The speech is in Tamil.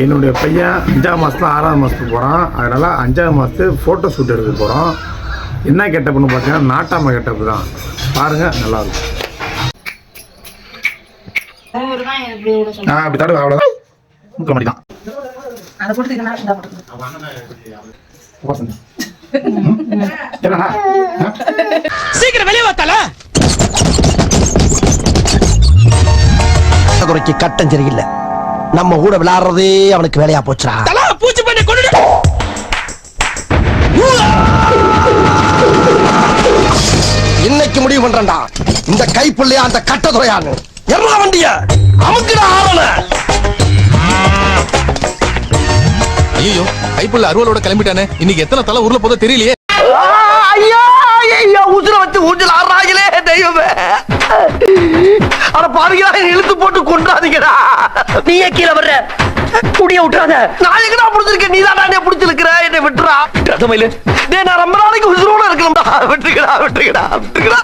என்னுடைய பையன் 5ஆம் மாதத்துல 6ஆவது மாதத்துக்கு போகிறான். அதனால் 5ஆவது மாதத்து ஃபோட்டோ ஷூட் எடுக்க போகிறோம். என்ன கெட்டப்புன்னு பார்த்தீங்கன்னா நாட்டாம கெட்டப்பு தான். பாருங்கள், நல்லாயிருக்கும். அப்படி தடவை அவ்வளோதான். முக்க மாட்டேன். சீக்கிரம் வெளியே வாத்தால. குறைக்கு கட்டம் சரியில்லை. நம்ம கூட விளையாடுறதே அவனுக்கு வேலையா போச்சுடா. பூச்சி பண்ணி கொண்டு இன்னைக்கு முடிவு பண்றேன்டா, இந்த கைப்புள்ளையா அந்த கட்ட துறையான்னு எல்லா வண்டிய அமுக்குடா ஆவல. ஐயோ, கைப்புள்ள அருவலோட கிளம்பிட்டானே. இன்னைக்கு எத்தனை தலை ஊர்ல போதோ தெரியலையே. ஐயா ஐயா, உசுர வச்சு ஊஞ்சல் ஆடுறாங்களே தெய்வமே. அட பாருங்களா, இழுத்து போட்டு கொண்டாதீங்கடா. நீயே கீழே வர்ற, முடிய விட்டுறாத. நான் எங்கடா புடிச்சிருக்கேன், நீதான் நானே புடிச்சிருக்கிற. என்னை விட்டுறா ரதமையில. நான் ரொம்ப நாளைக்கு உசுரோட இருக்கணும்டா. விட்டுருக்கடா விட்டுருக்கடா விட்டுருக்கடா.